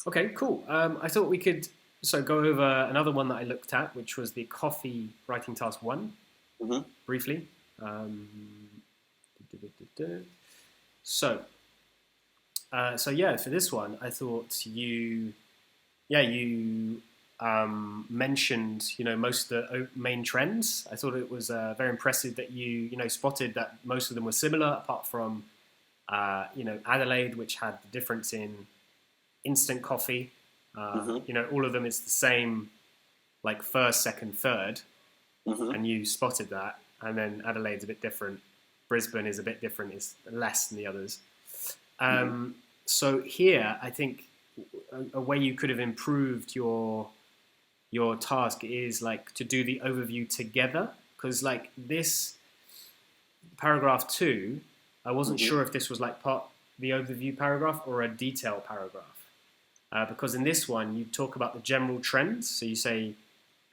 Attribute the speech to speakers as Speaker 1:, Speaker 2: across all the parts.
Speaker 1: Okay, cool. I thought we could go over another one that I looked at, which was the coffee writing task one,
Speaker 2: Mm-hmm.
Speaker 1: briefly. Um, so, for this one, I thought you mentioned, most of the main trends. I thought it was very impressive that you spotted that most of them were similar, apart from, Adelaide, which had the difference in instant coffee.
Speaker 2: Mm-hmm.
Speaker 1: All of them, it's the same, like first, second, third,
Speaker 2: Mm-hmm.
Speaker 1: and you spotted that. And then Adelaide's a bit different. Brisbane is a bit different. It's less than the others.
Speaker 2: Mm-hmm.
Speaker 1: So here, I think a way you could have improved your task is like to do the overview together, because like this paragraph 2, I wasn't
Speaker 2: Mm-hmm.
Speaker 1: sure if this was like part the overview paragraph or a detail paragraph. Because in this one, you talk about the general trends. So you say,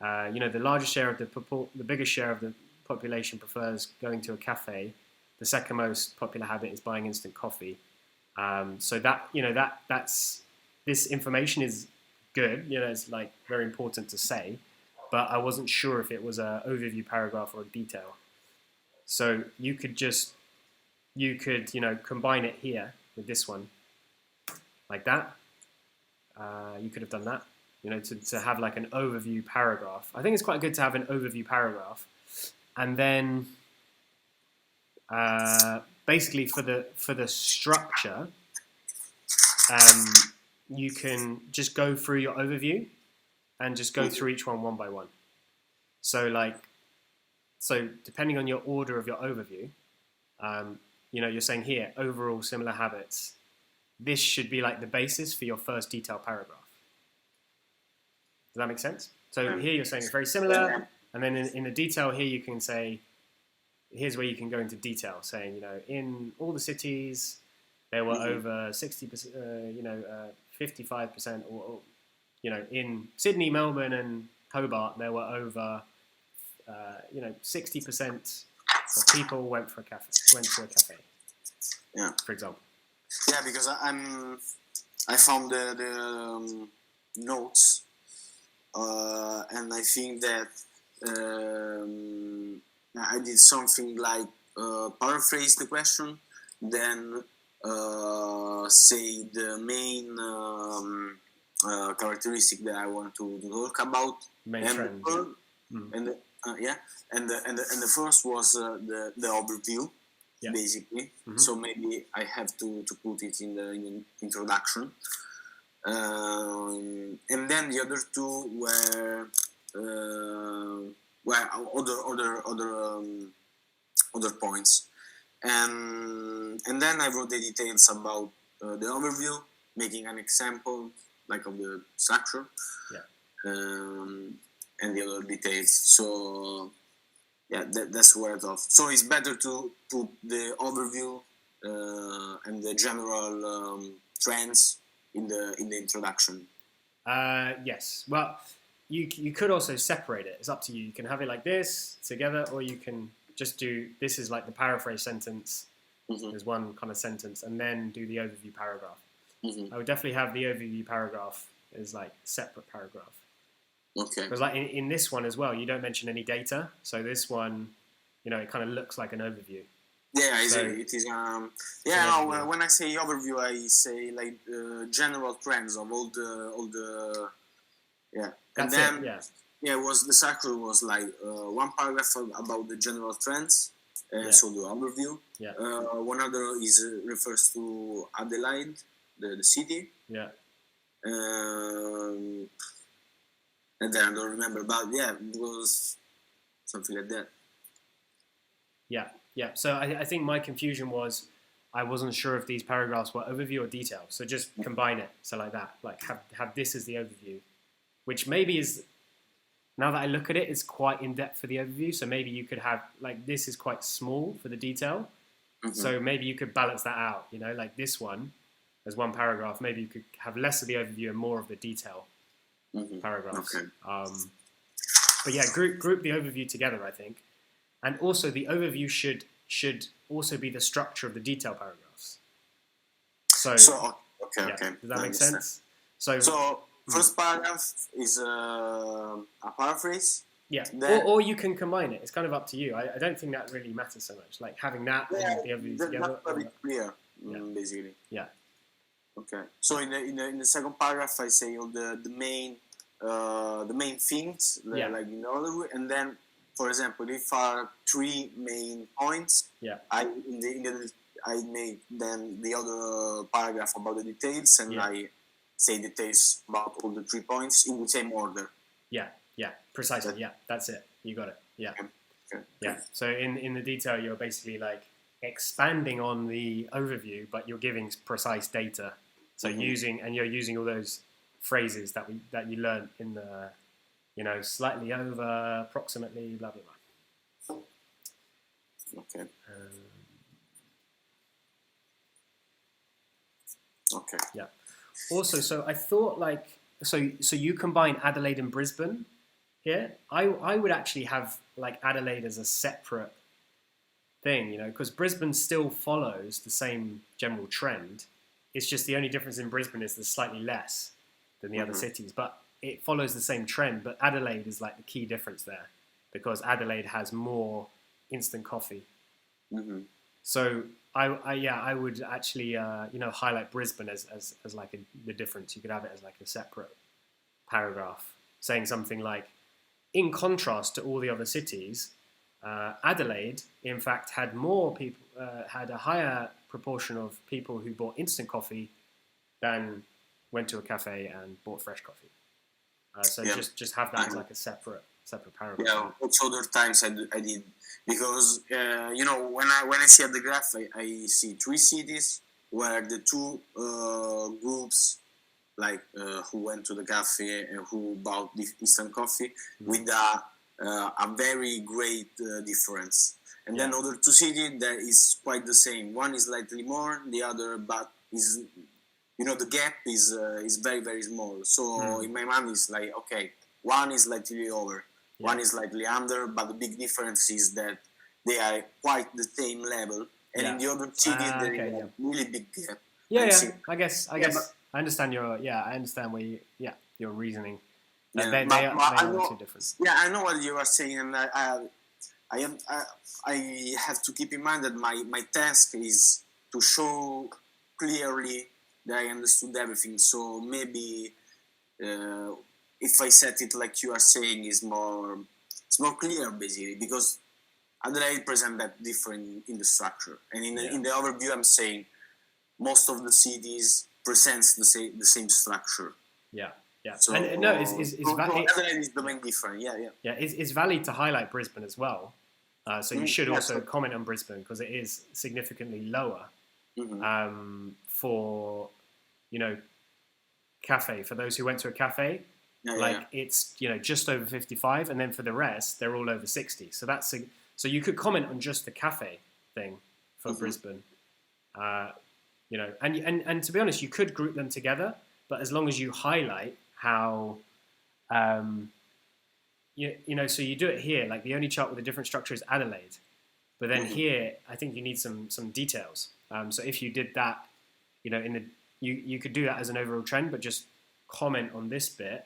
Speaker 1: the largest share of the biggest share of the population prefers going to a cafe. The second most popular habit is buying instant coffee. So that's this information is good. It's like very important to say, but I wasn't sure if it was an overview paragraph or a detail. So you could combine it here with this one like that. You could have done that, to have like an overview paragraph. I think it's quite good to have an overview paragraph, and then basically for the structure, you can just go through your overview and just go through each one by one. So depending on your order of your overview, you're saying here overall similar habits. This should be like the basis for your first detailed paragraph. Does that make sense? So here you're saying it's very similar, and then in the detail here you can say, here's where you can go into detail, saying, in all the cities there were over 60%, 55%, or in Sydney, Melbourne, and Hobart there were over 60% of people went to a cafe.
Speaker 2: Yeah.
Speaker 1: For example.
Speaker 2: Yeah, because I found the notes, and I think that I did something like paraphrase the question, then say the main characteristic that I want to talk about,
Speaker 1: Main
Speaker 2: and
Speaker 1: trend.
Speaker 2: And the first was the overview.
Speaker 1: Yeah.
Speaker 2: Basically. So maybe I have to put it in the introduction, and then the other two were other points, and then I wrote the details about the overview, making an example like of the structure, and the other details. So. Yeah, that's where it off. So it's better to put the overview and the general trends in the introduction.
Speaker 1: Yes. Well, you could also separate it. It's up to you. You can have it like this together, or you can just do this is like the paraphrase sentence. There's one kind of sentence, and then do the overview paragraph. I would definitely have the overview paragraph as like separate paragraph.
Speaker 2: Okay.
Speaker 1: Because like in this one as well, you don't mention any data. So this one, it kind of looks like an overview.
Speaker 2: Yeah, it is. When I say overview, I say like general trends of all the. Yeah.
Speaker 1: That's
Speaker 2: and then,
Speaker 1: it. Yeah.
Speaker 2: Yeah, the structure was like one paragraph about the general trends, so the overview.
Speaker 1: Yeah.
Speaker 2: One other refers to Adelaide, the city.
Speaker 1: Yeah.
Speaker 2: And then I don't remember, but yeah, it was something like that.
Speaker 1: Yeah. So I think my confusion was I wasn't sure if these paragraphs were overview or detail. So just combine it. So like that, like have this as the overview, which maybe is, now that I look at it, it's quite in depth for the overview. So maybe you could have like this is quite small for the detail. So maybe you could balance that out. Like this one as one paragraph. Maybe you could have less of the overview and more of the detail. Paragraphs.
Speaker 2: Okay.
Speaker 1: But yeah, group the overview together, I think, and also the overview should also be the structure of the detail paragraphs. So
Speaker 2: okay.
Speaker 1: Does that make sense?
Speaker 2: So first paragraph is a paraphrase.
Speaker 1: Yeah,
Speaker 2: Then,
Speaker 1: or you can combine it. It's kind of up to you. I don't think that really matters so much. Like having that and the overview together.
Speaker 2: That's very clear, basically.
Speaker 1: Yeah.
Speaker 2: Okay. So in the second paragraph, I say all the main things, like in order, and then, for example, if are three main points, I make then the other paragraph about the details, and I say details about all the 3 points in the same order.
Speaker 1: Yeah, precisely. Yeah, that's it. You got it. Yeah. Okay. Yeah. So in the detail, you're basically like expanding on the overview, but you're giving precise data. So you're using all those phrases that you learned in the, slightly over, approximately, blah blah blah.
Speaker 2: Okay. Okay.
Speaker 1: Yeah. Also, so I thought so you combine Adelaide and Brisbane here. I would actually have like Adelaide as a separate thing, because Brisbane still follows the same general trend. It's just the only difference in Brisbane is there's slightly less than the other cities, but it follows the same trend. But Adelaide is like the key difference there, because Adelaide has more instant coffee. So I would actually highlight Brisbane as like the difference. You could have it as like a separate paragraph saying something like, in contrast to all the other cities, Adelaide in fact had more people, had a higher proportion of people who bought instant coffee than went to a cafe and bought fresh coffee. So just have that as like a separate paragraph.
Speaker 2: Yeah, also other times I did, because when I see at the graph, I see 3 cities where the 2 groups, like who went to the cafe and who bought the instant coffee, with a very great difference. And then other 2 cities that is quite the same. One is slightly more, the other, but is the gap is very very small. So in my mind it's like, okay, one is slightly over, one is slightly under, but the big difference is that they are quite the same level. And in the other city there is a really big gap.
Speaker 1: I guess I understand I understand where your reasoning. They are two different.
Speaker 2: Yeah, I know what you are saying, and I have to keep in mind that my task is to show clearly that I understood everything. So maybe if I set it like you are saying, it's more clear, basically, because Adelaide present that different in the structure, and in the overview I'm saying most of the cities presents the same structure.
Speaker 1: Yeah.
Speaker 2: So,
Speaker 1: and no, it's
Speaker 2: Adelaide is the main difference.
Speaker 1: Yeah, it's valid to highlight Brisbane as well. So you should also comment on Brisbane, because it is significantly lower for cafe. For those who went to a cafe, it's just over 55, and then for the rest they're all over 60. So so you could comment on just the cafe thing for Brisbane. And to be honest, you could group them together, but as long as you highlight how, so you do it here, like the only chart with a different structure is Adelaide, but then here, I think you need some details. So if you did that, you could do that as an overall trend, but just comment on this bit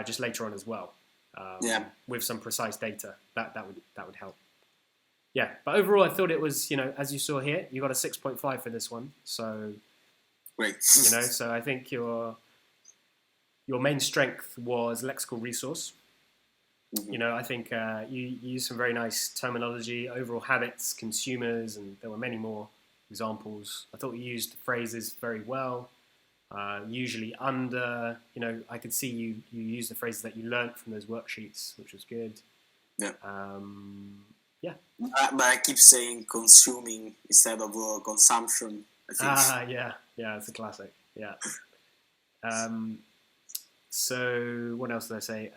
Speaker 1: just later on as well, with some precise data. That would help. Yeah, but overall, I thought it was, as you saw here, you got a 6.5 for this one. So,
Speaker 2: great.
Speaker 1: So I think your main strength was lexical resource. I think you used some very nice terminology, overall habits, consumers, and there were many more examples. I thought you used phrases very well. Usually under, I could see you use the phrases that you learnt from those worksheets, which was good.
Speaker 2: Yeah.
Speaker 1: Yeah.
Speaker 2: But I keep saying consuming instead of consumption, I think.
Speaker 1: Yeah, it's a classic. Yeah. So what else did I say?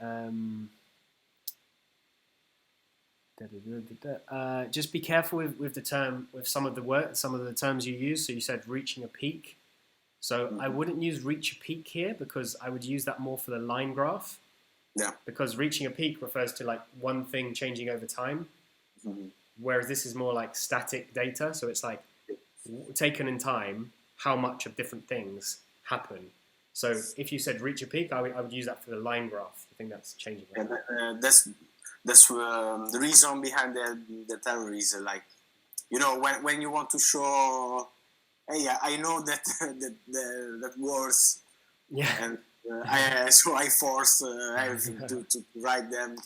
Speaker 1: Just be careful with some of the terms you use. So you said reaching a peak. So I wouldn't use reach a peak here, because I would use that more for the line graph.
Speaker 2: Yeah.
Speaker 1: Because reaching a peak refers to like one thing changing over time. Whereas this is more like static data, so it's like taken in time, how much of different things happen. So if you said reach a peak, I would use that for the line graph. I think that's changeable.
Speaker 2: And that's the reason behind the terror is like, you know, when you want to show, hey, I know that that words,
Speaker 1: Yeah.
Speaker 2: and so I force everything to write them.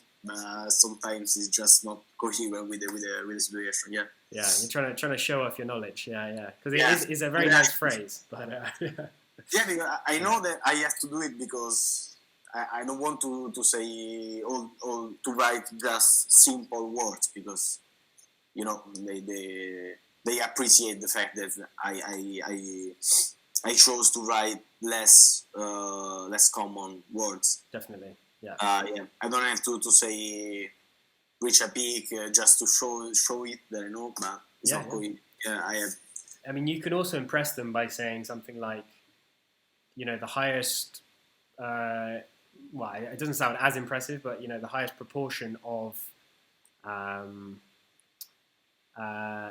Speaker 2: Sometimes it's just not coherent with the situation. Yeah.
Speaker 1: Yeah, you're trying to show off your knowledge. Yeah. Because it is a very nice phrase. But
Speaker 2: yeah, because I know that I have to do it because I don't want to say all to write just simple words, because you know they appreciate the fact that I chose to write less common words.
Speaker 1: Definitely, yeah.
Speaker 2: Yeah, I don't have to say reach a peak just to show it that I know, but it's not going. Yeah,
Speaker 1: I mean, you could also impress them by saying something like, you know, the highest. Well, it doesn't sound as impressive, but you know, the highest proportion of.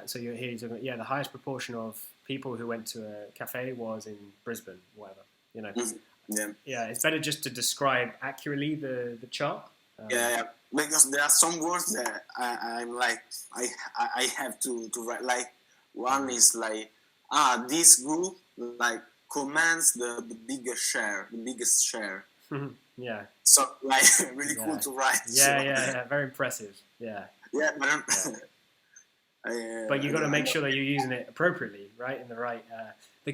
Speaker 1: So you're here, the highest proportion of people who went to a cafe was in Brisbane, whatever. You know, yeah, it's better just to describe accurately the chart.
Speaker 2: Yeah, because there are some words that I'm like I have to write. Like one is like this group like commands the biggest share.
Speaker 1: Yeah.
Speaker 2: So like really cool to write.
Speaker 1: Yeah, very impressive. Yeah.
Speaker 2: Yeah,
Speaker 1: but you got to make sure that you're using it appropriately, right? In the right. The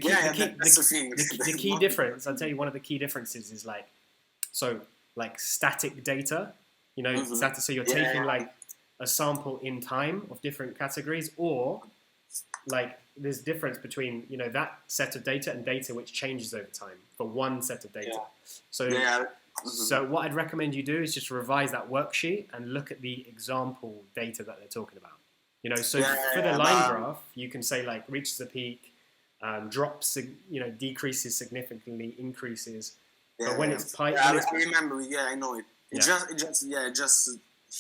Speaker 1: key difference. I'll tell you, one of the key differences is like static data. You know, so you're taking like a sample in time of different categories, or like there's difference between, you know, that set of data and data which changes over time for one set of data. So what I'd recommend you do is just revise that worksheet and look at the example data that they're talking about. You know, so for the line graph, you can say like reaches a peak, drops, you know, decreases significantly, increases. But when it's
Speaker 2: I remember. Yeah, I know it. Just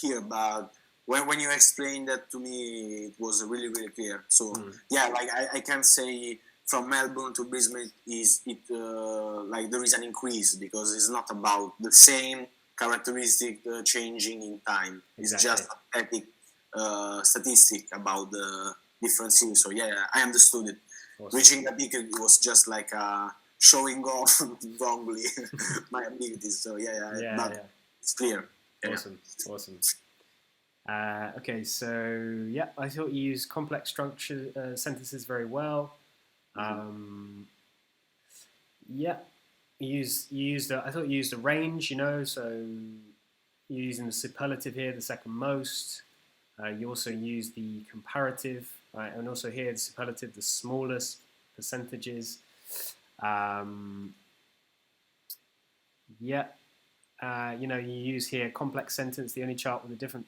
Speaker 2: here, but when you explained that to me, it was really clear. So like I can say from Melbourne to Brisbane like there is an increase, because it's not about the same characteristic changing in time. Exactly. It's just a statistic about the differences. So I understood it. Awesome. Reaching the peak was just like showing off wrongly my abilities. So it's clear.
Speaker 1: Awesome. Okay, so I thought you used complex structure sentences very well. I thought you used a range. You know, so you're using the superlative here, the second most. You also use the comparative, and also here the superlative, the smallest percentages. You know, you use here complex sentence. The only chart with a different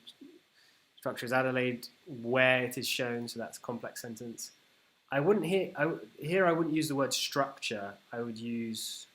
Speaker 1: structure is Adelaide, where it is shown. So that's complex sentence. I wouldn't use the word structure. I would use